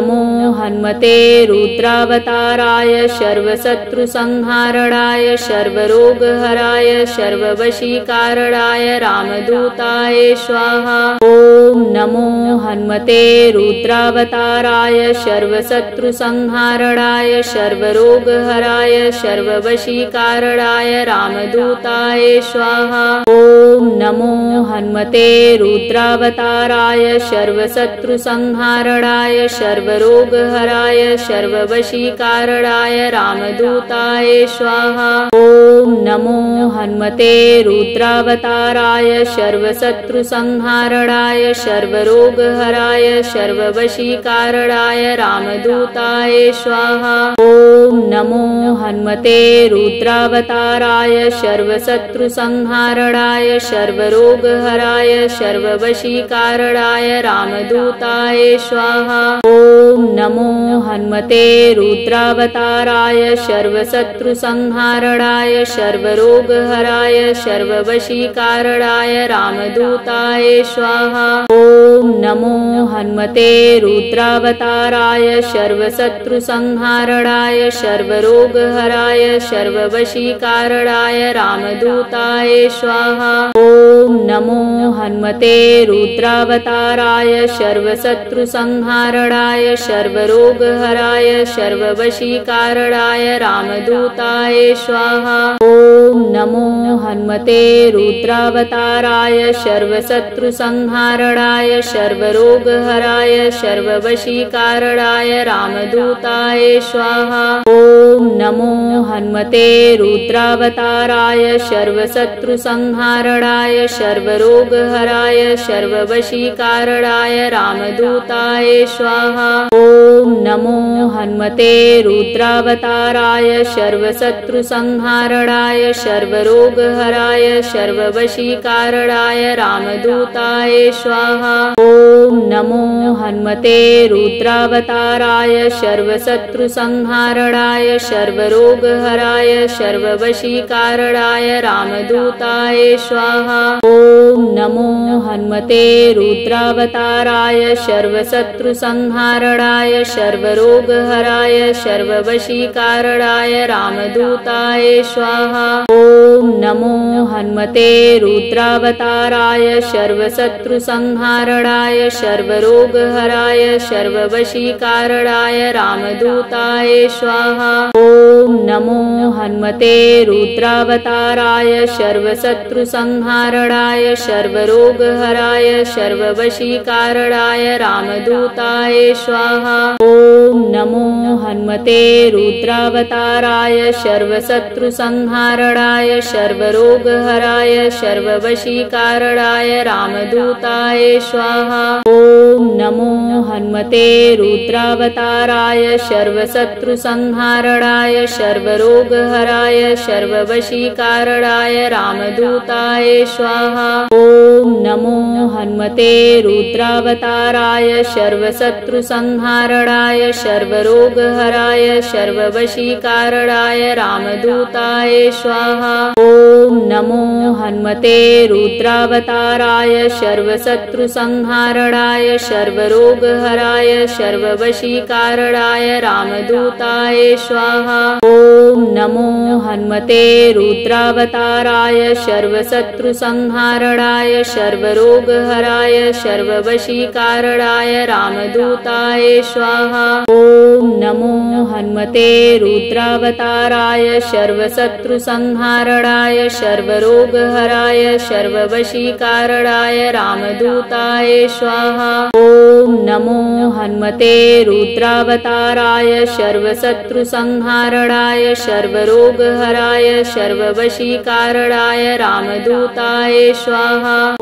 नमो हनुमते रुद्रावताराय सर्वशत्रुसंहारणाय सर्वरोगहराय सर्ववशीकारणाय रामदूताय स्वाहा। ॐ नमो हनुमते रुद्रावताराय सर्वशत्रुसंहारणाय सर्वरोगहराय सर्ववशीकारणाय रामदूताय स्वाहा। ॐ नमो हनुमते रुद्रावताराय सर्वशत्रुसंहारणाय सर्वरोगहराय सर्ववशीकारणाय रामदूताय स्वाहा। ॐ नमो हनुमते रुद्रावताराय सर्वशत्रुसंहारणाय सर्वरोगहराय सर्ववशीकारणाय रामदूताय स्वाहा। ॐ नमो हनुमते रुद्रावताराय सर्वशत्रुसंहारणाय सर्वरोगहराय सर्ववशीकारणाय रामदूताय स्वाहा। ॐ नमो हनुमते रुद्रावताराय सर्वशत्रुसंहारणाय सर्वरोगहराय सर्ववशीकारणाय रामदूताय स्वाहा। ॐ नमो हनुमते रुद्रावताराय सर्वशत्रुसंहारणाय सर्वरोगहराय सर्ववशीकारणाय रामदूताय स्वाहा। ॐ नमो हनुमते रुद्रावताराय सर्वशत्रुसंहारणाय सर्वरोगहराय सर्ववशीकारणाय रामदूताय स्वाहा। ॐ नमो हनुमते रुद्रावताराय सर्वशत्रुसंहारणाय सर्वरोगहराय सर्ववशीकारणाय रामदूताय स्वाहा। ॐ नमो हनुमते रुद्रावताराय सर्वशत्रुसंहारणाय सर्वरोगहराय सर्ववशीकारणाय रामदूताय स्वाहा। ॐ नमो हनुमते रुद्रावताराय सर्वशत्रुसंहारणाय सर्वरोगहराय सर्ववशीकारणाय रामदूताय स्वाहा। ॐ नमो हनुमते रुद्रावताराय सर्वशत्रुसंहारणाय सर्वरोगहराय सर्ववशीकारणाय रामदूताय स्वाहा। ॐ नमो हनुमते रुद्रावताराय सर्वशत्रुसंहारणाय सर्वरोगहराय सर्ववशीकारणाय रामदूताय स्वाहा। ॐ नमो हनुमते रुद्रावताराय सर्वशत्रुसंहारणाय सर्वरोगहराय सर्ववशीकारणाय रामदूताय स्वाहा। ॐ नमो हनुमते रुद्रावताराय सर्वशत्रुसंहारणाय सर्वरोगहराय सर्ववशीकारणाय रामदूताय स्वाहा। ॐ नमो हनुमते रुद्रावताराय सर्वशत्रुसंहारणाय सर्वरोगहराय सर्ववशीकारणाय रामदूताय स्वाहा। ॐ नमो हनुमते रुद्रावताराय सर्वशत्रुसंहारणाय सर्वरोगहराय सर्ववशीकारणाय रामदूताय स्वाहा। ॐ नमो हनुमते रुद्रावताराय सर्वशत्रुसंहारणाय सर्वरोगहराय सर्ववशीकारणाय रामदूताय स्वाहा। ॐ नमो हनुमते रुद्रावताराय सर्वशत्रुसंहारणाय सर्वरोगहराय सर्ववशीकारणाय रामदूताय स्वाहा। ॐ नमो हनुमते रुद्रावताराय सर्वशत्रुसंहारणाय सर्वरोगहराय सर्ववशीकारणाय रामदूताय स्वाहा। ॐ नमो हनुमते रुद्रावताराय सर्वशत्रुसंहारणाय सर्वरोगहराय सर्ववशीकारणाय रामदूताय स्वाहा। ॐ नमो हनुमते रुद्रावताराय सर्वशत्रुसंहारणाय सर्वरोगहराय सर्ववशीकारणाय रामदूताय स्वाहा।